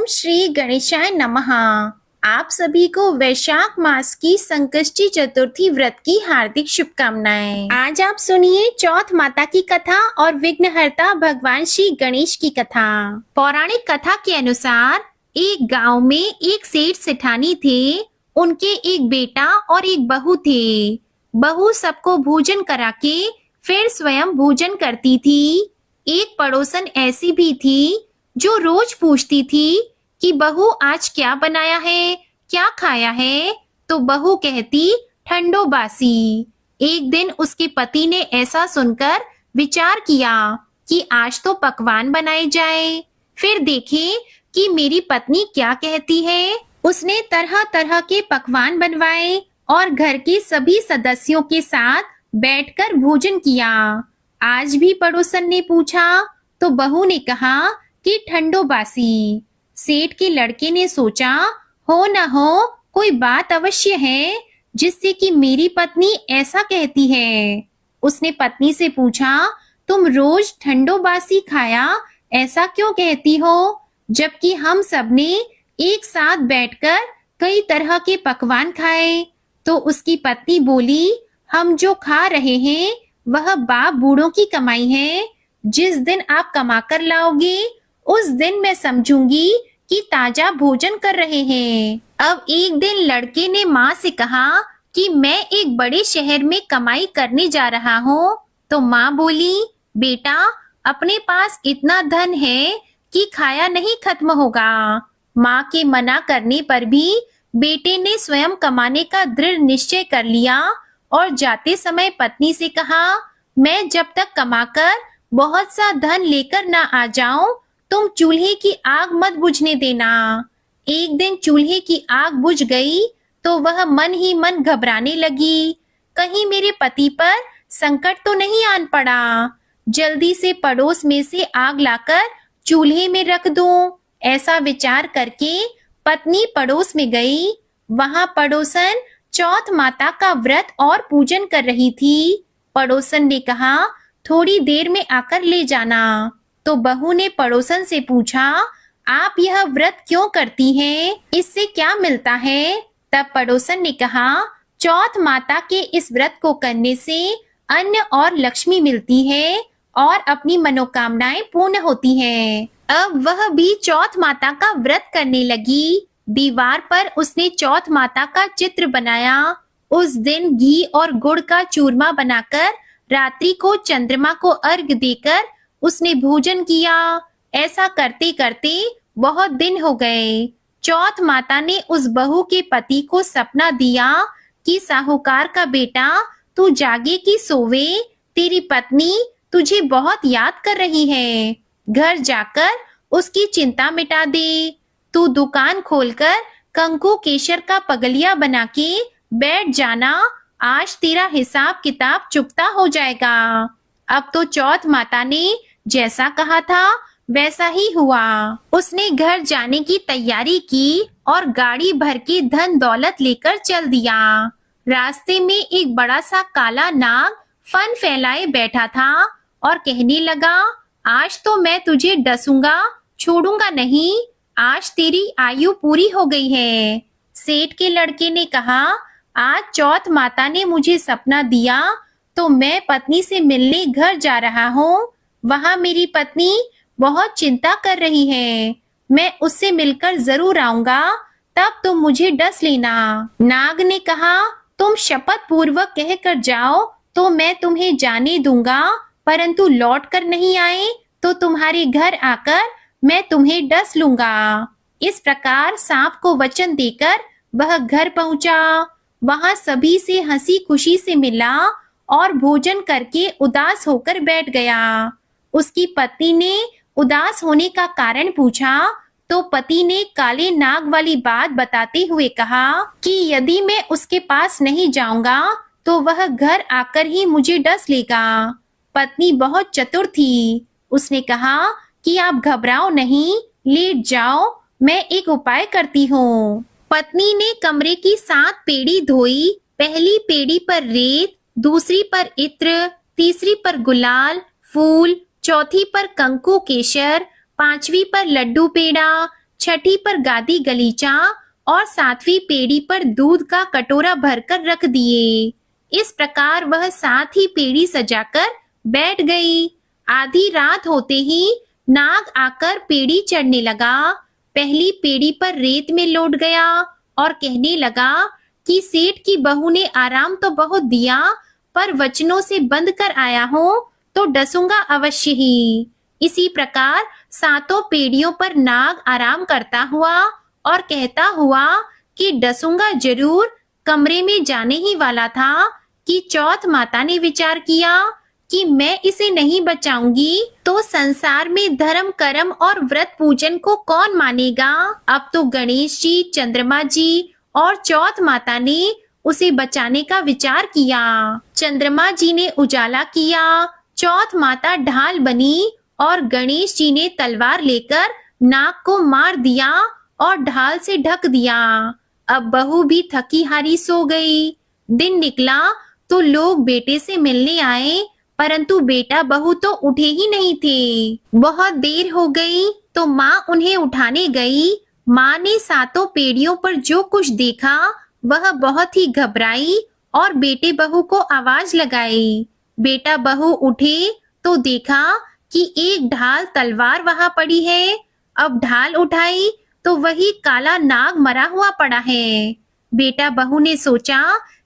ओम श्री गणेशाय नमः। आप सभी को वैशाख मास की संकष्टी चतुर्थी व्रत की हार्दिक शुभकामनाएं। आज आप सुनिए चौथ माता की कथा और विघ्नहर्ता भगवान श्री गणेश की कथा। पौराणिक कथा के अनुसार एक गांव में एक सेठ सेठानी थे। उनके एक बेटा और एक बहू थे। बहू सबको भोजन करा के फिर स्वयं भोजन करती थी। एक पड़ोसन ऐसी भी थी जो रोज पूछती थी कि बहू आज क्या बनाया है, क्या खाया है। तो बहू कहती ठंडो बासी। एक दिन उसके पति ने ऐसा सुनकर विचार किया कि आज तो पकवान बनाए जाए, फिर देखें कि मेरी पत्नी क्या कहती है। उसने तरह तरह के पकवान बनवाए और घर के सभी सदस्यों के साथ बैठकर भोजन किया। आज भी पड़ोसन ने पूछा तो बहू ने कहा कि ठंडो बासी। सेठ के लड़के ने सोचा हो न हो कोई बात अवश्य है जिससे कि मेरी पत्नी ऐसा कहती है। उसने पत्नी से पूछा तुम रोज ठंडो बासी खाया ऐसा क्यों कहती हो, जबकि हम सबने एक साथ बैठकर कई तरह के पकवान खाए। तो उसकी पत्नी बोली हम जो खा रहे हैं वह बाप बूढ़ों की कमाई है। जिस दिन आप कमा कर लाओगे उस दिन मैं समझूंगी कि ताजा भोजन कर रहे हैं। अब एक दिन लड़के ने माँ से कहा कि मैं एक बड़े शहर में कमाई करने जा रहा हूँ। तो माँ बोली बेटा अपने पास इतना धन है कि खाया नहीं खत्म होगा। माँ के मना करने पर भी बेटे ने स्वयं कमाने का दृढ़ निश्चय कर लिया और जाते समय पत्नी से कहा मैं जब तक कमाकर बहुत सा धन लेकर ना आ जाऊं तुम चूल्हे की आग मत बुझने देना। एक दिन चूल्हे की आग बुझ गई तो वह मन ही मन घबराने लगी, कहीं मेरे पति पर संकट तो नहीं आन पड़ा। जल्दी से पड़ोस में से आग लाकर चूल्हे में रख दूं। ऐसा विचार करके पत्नी पड़ोस में गई। वहां पड़ोसन चौथ माता का व्रत और पूजन कर रही थी। पड़ोसन ने कहा थोड़ी देर में आकर ले जाना। तो बहू ने पड़ोसन से पूछा आप यह व्रत क्यों करती हैं? इससे क्या मिलता है? तब पड़ोसन ने कहा चौथ माता के इस व्रत को करने से अन्न और लक्ष्मी मिलती है और अपनी मनोकामनाएं पूर्ण होती हैं। अब वह भी चौथ माता का व्रत करने लगी। दीवार पर उसने चौथ माता का चित्र बनाया। उस दिन घी और गुड़ का चूरमा बनाकर रात्रि को चंद्रमा को अर्घ्य देकर उसने भोजन किया। ऐसा करते करते बहुत दिन हो गए। चौथ माता ने उस बहू के पति को सपना दिया कि साहूकार का बेटा तू जागे कि सोवे, तेरी पत्नी तुझे बहुत याद कर रही है। घर जाकर उसकी चिंता मिटा दे। तू दुकान खोलकर कंकु केशर का पगलिया बना के बैठ जाना, आज तेरा हिसाब किताब चुकता हो जाएगा। अब तो चौथ माता ने जैसा कहा था वैसा ही हुआ। उसने घर जाने की तैयारी की और गाड़ी भर के धन दौलत लेकर चल दिया। रास्ते में एक बड़ा सा काला नाग फन फैलाए बैठा था और कहने लगा आज तो मैं तुझे डसूंगा, छोड़ूंगा नहीं। आज तेरी आयु पूरी हो गई है। सेठ के लड़के ने कहा आज चौथ माता ने मुझे सपना दिया तो मैं पत्नी से मिलने घर जा रहा हूँ। वहाँ मेरी पत्नी बहुत चिंता कर रही है। मैं उससे मिलकर जरूर आऊंगा, तब तुम मुझे डस लेना। नाग ने कहा तुम शपथ पूर्वक कह कर जाओ तो मैं तुम्हें जाने दूंगा, परंतु लौट कर नहीं आए तो तुम्हारे घर आकर मैं तुम्हें डस लूंगा। इस प्रकार सांप को वचन देकर वह घर पहुंचा। वहां सभी से हंसी खुशी से मिला और भोजन करके उदास होकर बैठ गया। उसकी पत्नी ने उदास होने का कारण पूछा तो पति ने काले नाग वाली बात बताते हुए कहा कि यदि मैं उसके पास नहीं जाऊंगा तो वह घर आकर ही मुझे डस लेगा। पत्नी बहुत चतुर थी। उसने कहा कि आप घबराओ नहीं, लेट जाओ, मैं एक उपाय करती हूँ। पत्नी ने कमरे की 7 पेड़ी धोई। पहली पेड़ी पर रेत, दूसरी पर इत्र, तीसरी पर गुलाल फूल, चौथी पर कंकु केशर, 5वीं पर लड्डू पेड़ा, छठी पर गादी गलीचा और सातवीं पेड़ी पर दूध का कटोरा भरकर रख दिए। इस प्रकार वह साथ ही पेड़ी सजाकर बैठ गई। आधी रात होते ही नाग आकर पेड़ी चढ़ने लगा। पहली पेड़ी पर रेत में लौट गया और कहने लगा कि सेठ की बहू ने आराम तो बहुत दिया, पर वचनों से बंध कर आया हूँ तो डसूंगा अवश्य ही। इसी प्रकार सातों पेड़ियों पर नाग आराम करता हुआ और कहता हुआ कि डसूंगा जरूर, कमरे में जाने ही वाला था कि चौथ माता ने विचार किया कि मैं इसे नहीं बचाऊंगी तो संसार में धर्म कर्म और व्रत पूजन को कौन मानेगा। अब तो गणेश जी, चंद्रमा जी और चौथ माता ने उसे बचाने का विचार किया। चंद्रमा जी ने उजाला किया, चौथ माता ढाल बनी और गणेश जी ने तलवार लेकर नाग को मार दिया और ढाल से ढक दिया। अब बहू भी थकी हारी सो गई। दिन निकला तो लोग बेटे से मिलने आए, परंतु बेटा बहू तो उठे ही नहीं थे। बहुत देर हो गई तो माँ उन्हें उठाने गई। माँ ने सातों पेड़ियों पर जो कुछ देखा वह बहुत ही घबराई और बेटे बहू को आवाज लगाई। बेटा बहू उठे तो देखा कि एक ढाल तलवार वहां पड़ी है। अब ढाल उठाई तो वही काला नाग मरा हुआ पड़ा है। बेटा बहू ने सोचा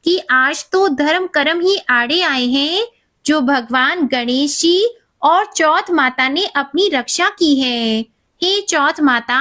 कि आज तो धर्म कर्म ही आड़े आए हैं, जो भगवान गणेश जी और चौथ माता ने अपनी रक्षा की है। हे चौथ माता,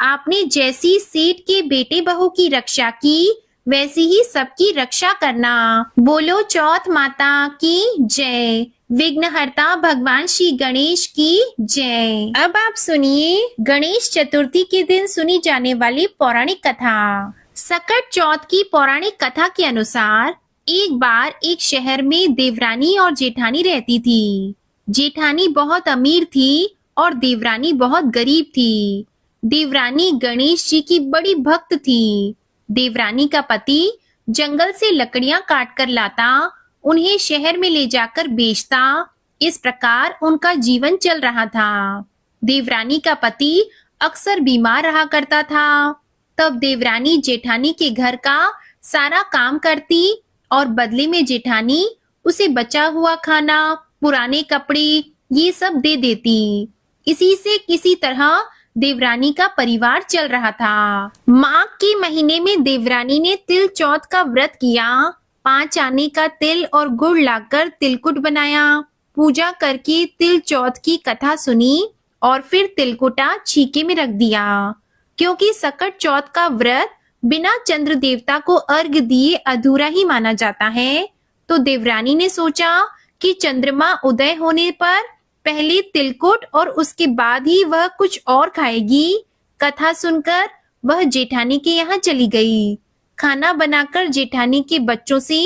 आपने जैसी सेठ के बेटे बहू की रक्षा की वैसी ही सबकी रक्षा करना। बोलो चौथ माता की जय। विघ्नहर्ता भगवान श्री गणेश की जय। अब आप सुनिए गणेश चतुर्थी के दिन सुनी जाने वाली पौराणिक कथा। सकट चौथ की पौराणिक कथा के अनुसार एक बार एक शहर में देवरानी और जेठानी रहती थी। जेठानी बहुत अमीर थी और देवरानी बहुत गरीब थी। देवरानी गणेश जी की बड़ी भक्त थी। देवरानी का पति जंगल से लकड़ियां काट कर लाता, उन्हें शहर में ले जाकर बेचता। इस प्रकार उनका जीवन चल रहा था। देवरानी का पति अक्सर बीमार रहा करता था। तब देवरानी जेठानी के घर का सारा काम करती और बदले में जेठानी उसे बचा हुआ खाना, पुराने कपड़े ये सब दे देती। इसी से किसी तरह देवरानी का परिवार चल रहा था। माघ के महीने में देवरानी ने तिल चौथ का व्रत किया। 5 आने का तिल और गुड़ लाकर तिलकुट बनाया। पूजा करके तिल चौथ की कथा सुनी और फिर तिलकुटा छीके में रख दिया। क्योंकि सकट चौथ का व्रत बिना चंद्र देवता को अर्घ दिए अधूरा ही माना जाता है, तो देवरानी ने सोचा कि चंद्रमा उदय होने पर पहले तिलकुट और उसके बाद ही वह कुछ और खाएगी। कथा सुनकर वह जेठानी के यहाँ चली गई। खाना बनाकर जेठानी के बच्चों से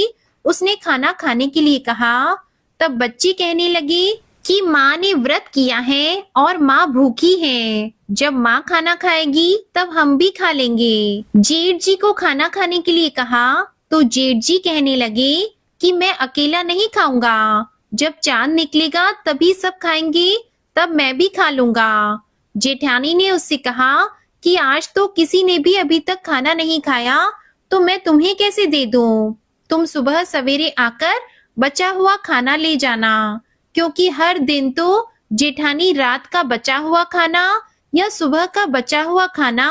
उसने खाना खाने के लिए कहा। तब बच्चे कहने लगे कि माँ ने व्रत किया है और माँ भूखी है। जब माँ खाना खाएगी तब हम भी खा लेंगे। जेठ जी को खाना खाने के लिए कहा तो जेठ जी कहने लगे कि मैं अकेला नहीं खाऊंगा, जब चांद निकलेगा तभी सब खाएंगे, तब मैं भी खा लूंगा। जेठानी ने उससे कहा कि आज तो किसी ने भी अभी तक खाना नहीं खाया, तो मैं तुम्हें कैसे दे दूं? तुम सुबह सवेरे आकर बचा हुआ खाना ले जाना, क्योंकि हर दिन तो जेठानी रात का बचा हुआ खाना या सुबह का बचा हुआ खाना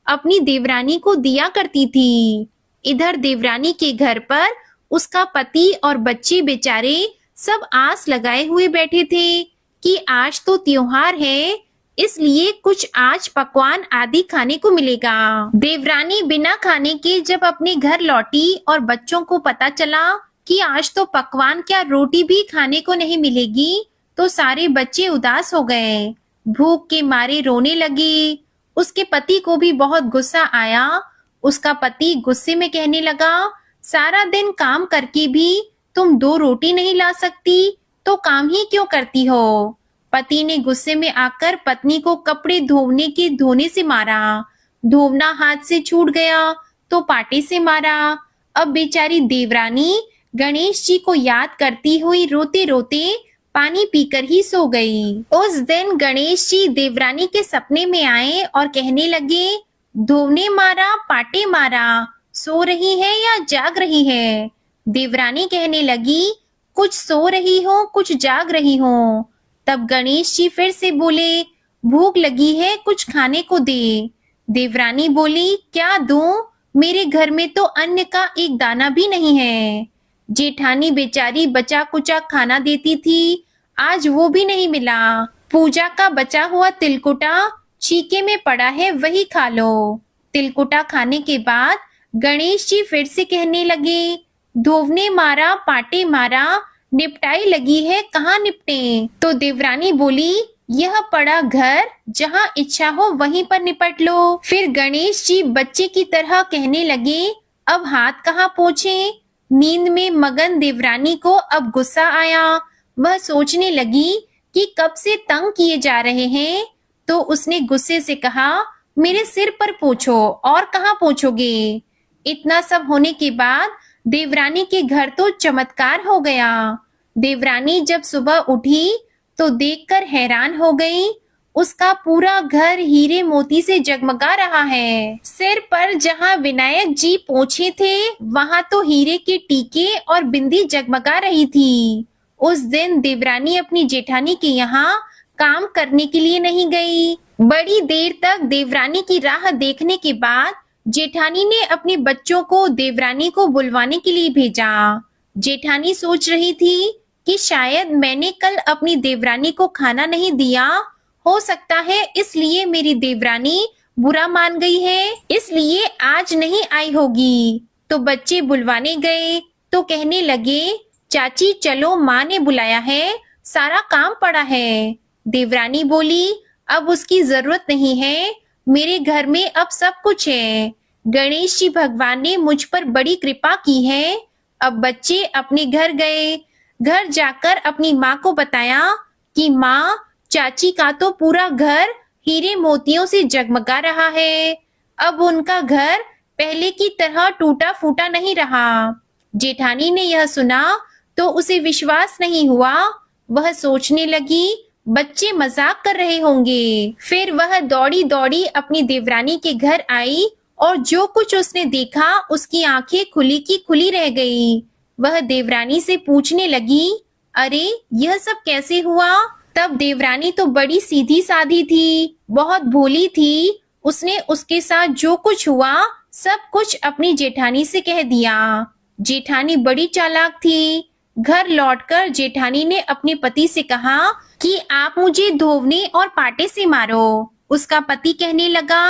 अपनी देवरानी को दिया करती थी। इधर देवरानी के घर पर उसका पति और बच्चे बेचारे सब आस लगाए हुए बैठे थे कि आज तो त्योहार है, इसलिए कुछ आज पकवान आदि खाने को मिलेगा। देवरानी बिना खाने के जब अपने घर लौटी और बच्चों को पता चला कि आज तो पकवान क्या रोटी भी खाने को नहीं मिलेगी, तो सारे बच्चे उदास हो गए, भूख के मारे रोने लगे। उसके पति को भी बहुत गुस्सा आया। उसका पति गुस्से में कहने लगा, सारा दिन काम करके भी तुम 2 रोटी नहीं ला सकती, तो काम ही क्यों करती हो? पति ने गुस्से में आकर पत्नी को कपड़े धोने से मारा। धोना हाथ से छूट गया तो पाटे से मारा। अब बेचारी देवरानी गणेश जी को याद करती हुई रोते रोते पानी पीकर ही सो गई। उस दिन गणेश जी देवरानी के सपने में आए और कहने लगे, धोने मारा पाटे मारा, सो रही है या जाग रही है? देवरानी कहने लगी, कुछ सो रही हो कुछ जाग रही हो। तब गणेश जी फिर से बोले, भूख लगी है, कुछ खाने को दे। देवरानी बोली, क्या दूं? मेरे घर में तो अन्न का एक दाना भी नहीं है। जेठानी बेचारी बचा कुचा खाना देती थी, आज वो भी नहीं मिला। पूजा का बचा हुआ तिलकुटा छीके में पड़ा है, वही खा लो। तिलकुटा खाने के बाद गणेश जी फिर से कहने लगे, धोवने मारा पाटे मारा, निपटाई लगी है, कहाँ निपटे? तो देवरानी बोली, यह पड़ा घर, जहाँ इच्छा हो वहीं पर निपट लो। फिर गणेश जी बच्चे की तरह कहने लगे, अब हाथ कहाँ पोंछे? नींद में मगन देवरानी को अब गुस्सा आया। वह सोचने लगी कि कब से तंग किए जा रहे हैं। तो उसने गुस्से से कहा, मेरे सिर पर पोंछो, और कहाँ पोंछोगे? इतना सब होने के बाद देवरानी के घर तो चमत्कार हो गया। देवरानी जब सुबह उठी तो देखकर हैरान हो गई। उसका पूरा घर हीरे मोती से जगमगा रहा है। सिर पर जहाँ विनायक जी पोंछे थे, वहाँ तो हीरे के टीके और बिंदी जगमगा रही थी। उस दिन देवरानी अपनी जेठानी के यहाँ काम करने के लिए नहीं गई। बड़ी देर तक देवरानी की राह देखने के बाद जेठानी ने अपने बच्चों को देवरानी को बुलवाने के लिए भेजा। जेठानी सोच रही थी कि शायद मैंने कल अपनी देवरानी को खाना नहीं दिया, हो सकता है इसलिए मेरी देवरानी बुरा मान गई है, इसलिए आज नहीं आई होगी। तो बच्चे बुलवाने गए तो कहने लगे, चाची चलो, माँ ने बुलाया है, सारा काम पड़ा है। देवरानी बोली, अब उसकी जरूरत नहीं है, मेरे घर में अब सब कुछ है। गणेश जी भगवान ने मुझ पर बड़ी कृपा की है। अब बच्चे अपने घर गए। घर जाकर अपनी माँ को बताया कि माँ, चाची का तो पूरा घर हीरे मोतियों से जगमगा रहा है। अब उनका घर पहले की तरह टूटा फूटा नहीं रहा। जेठानी ने यह सुना तो उसे विश्वास नहीं हुआ। वह सोचने लगी, बच्चे मजाक कर रहे होंगे। फिर वह दौड़ी दौड़ी अपनी देवरानी के घर आई और जो कुछ उसने देखा उसकी आंखें खुली की खुली रह गई। वह देवरानी से पूछने लगी, अरे यह सब कैसे हुआ? तब देवरानी तो बड़ी सीधी साधी थी, बहुत भोली थी। उसने उसके साथ जो कुछ हुआ सब कुछ अपनी जेठानी से कह दिया। जेठानी बड़ी चालाक थी। घर लौटकर जेठानी ने अपने पति से कहा कि आप मुझे धोवने और पाटे से मारो। उसका पति कहने लगा,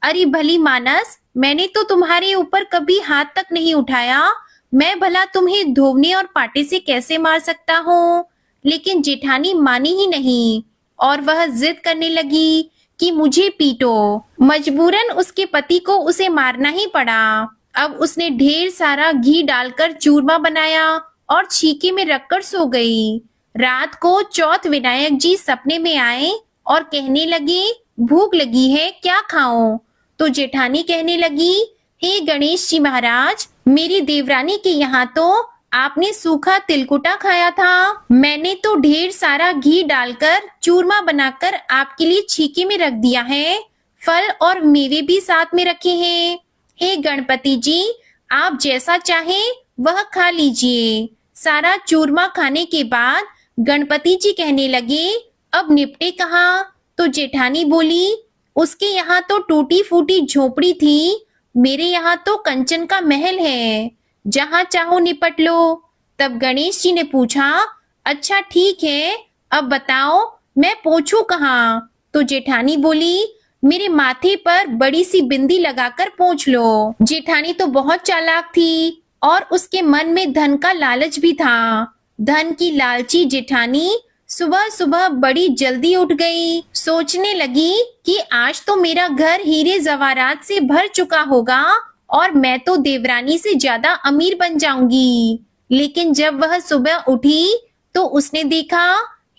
अरे भली मानस, मैंने तो तुम्हारे ऊपर कभी हाथ तक नहीं उठाया, मैं भला तुम्हें धोवने और पाटे से कैसे मार सकता हूँ? लेकिन जेठानी मानी ही नहीं और वह जिद करने लगी कि मुझे पीटो। मजबूरन उसके पति को उसे मारना ही पड़ा। अब उसने ढेर सारा घी डालकर चूरमा बनाया और छीके में रखकर सो गई। रात को चौथ विनायक जी सपने में आए और कहने लगे, भूख लगी है, क्या खाऊं? तो जेठानी कहने लगी, हे गणेश जी महाराज, मेरी देवरानी के यहाँ तो आपने सूखा तिलकुटा खाया था। मैंने तो ढेर सारा घी डालकर चूरमा बनाकर आपके लिए छीके में रख दिया है। फल और मेवे भी साथ में रखे हैं। हे गणपति जी, आप जैसा चाहें वह खा लीजिए। सारा चूरमा खाने के बाद गणपति जी कहने लगे, अब निपटे कहाँ? तो जेठानी बोली, उसके यहाँ तो टूटी फूटी झोपड़ी थी, मेरे यहाँ तो कंचन का महल है, जहाँ चाहो निपट लो। तब गणेश जी ने पूछा, अच्छा ठीक है, अब बताओ मैं पोंछूं कहाँ? तो जेठानी बोली, मेरे माथे पर बड़ी सी बिंदी लगाकर पोंछ लो। जेठानी तो बहुत चालाक थी और उसके मन में धन का लालच भी था। धन की लालची जेठानी सुबह सुबह बड़ी जल्दी उठ गई। सोचने लगी कि आज तो मेरा घर हीरे जवाहरात से भर चुका होगा और मैं तो देवरानी से ज्यादा अमीर बन जाऊंगी। लेकिन जब वह सुबह उठी तो उसने देखा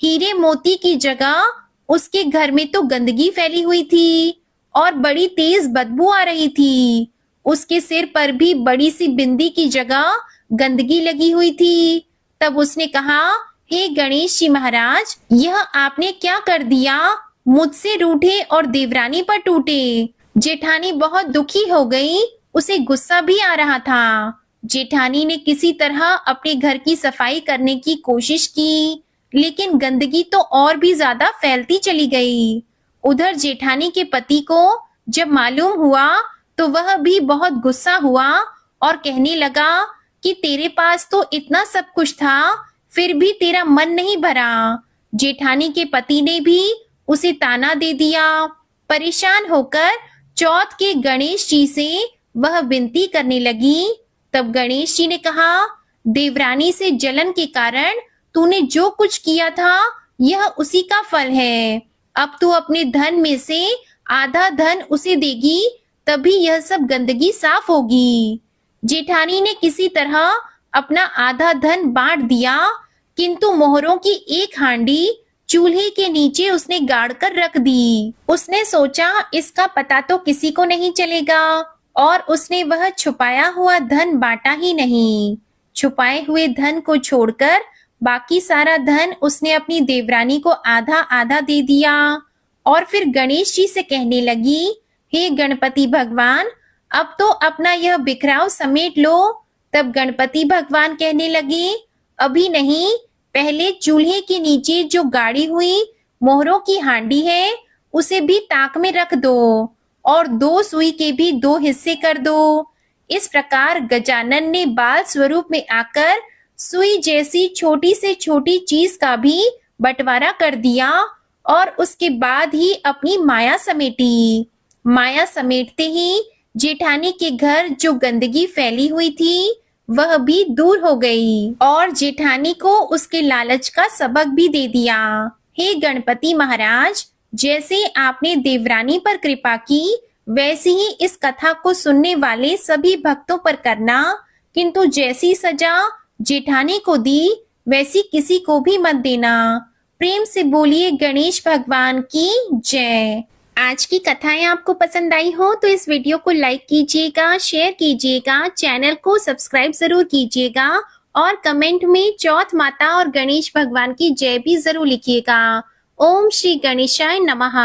हीरे मोती की जगह उसके घर में तो गंदगी फैली हुई थी और बड़ी तेज बदबू आ रही थी। उसके सिर पर भी बड़ी सी बिंदी की जगह गंदगी लगी हुई थी। तब उसने कहा, हे गणेश जी महाराज, यह आपने क्या कर दिया? मुझसे रूठे और देवरानी पर टूटे। जेठानी बहुत दुखी हो गई, उसे गुस्सा भी आ रहा था। जेठानी ने किसी तरह अपने घर की सफाई करने की कोशिश की, लेकिन गंदगी तो और भी ज्यादा फैलती चली गई। उधर जेठानी के पति को जब मालूम हुआ तो वह भी बहुत गुस्सा हुआ और कहने लगा कि तेरे पास तो इतना सब कुछ था, फिर भी तेरा मन नहीं भरा। जेठानी के पति ने भी उसे ताना दे दिया। परेशान होकर चौथ के गणेश जी से वह विनती करने लगी। तब गणेश जी ने कहा, देवरानी से जलन के कारण तूने जो कुछ किया था यह उसी का फल है। अब तू अपने धन में से आधा धन उसे देगी, तभी यह सब गंदगी साफ होगी। जेठानी ने किसी तरह अपना आधा धन बांट दिया, किंतु मोहरों की एक हांडी चूल्हे के नीचे उसने गाड़ कर रख दी। उसने सोचा इसका पता तो किसी को नहीं चलेगा, और उसने वह छुपाया हुआ धन बांटा ही नहीं। छुपाए हुए धन को छोड़कर बाकी सारा धन उसने अपनी देवरानी को आधा आधा दे दिया और फिर गणेश जी से कहने लगी, हे गणपति भगवान, अब तो अपना यह बिखराव समेट लो। तब गणपति भगवान कहने लगे, अभी नहीं, पहले चूल्हे के नीचे जो गाड़ी हुई मोहरों की हांडी है उसे भी ताक में रख दो और 2 सुई के भी 2 हिस्से कर दो। इस प्रकार गजानन ने बाल स्वरूप में आकर सुई जैसी छोटी से छोटी चीज का भी बंटवारा कर दिया और उसके बाद ही अपनी माया समेटी। माया समेटते ही जेठानी के घर जो गंदगी फैली हुई थी वह भी दूर हो गई और जेठानी को उसके लालच का सबक भी दे दिया। हे गणपति महाराज, जैसे आपने देवरानी पर कृपा की वैसे ही इस कथा को सुनने वाले सभी भक्तों पर करना, किंतु जैसी सजा जेठानी को दी वैसी किसी को भी मत देना। प्रेम से बोलिए गणेश भगवान की जय। आज की कथाएं आपको पसंद आई हो तो इस वीडियो को लाइक कीजिएगा, शेयर कीजिएगा, चैनल को सब्सक्राइब जरूर कीजिएगा और कमेंट में चौथ माता और गणेश भगवान की जय भी जरूर लिखिएगा। ओम श्री गणेशाय नमः।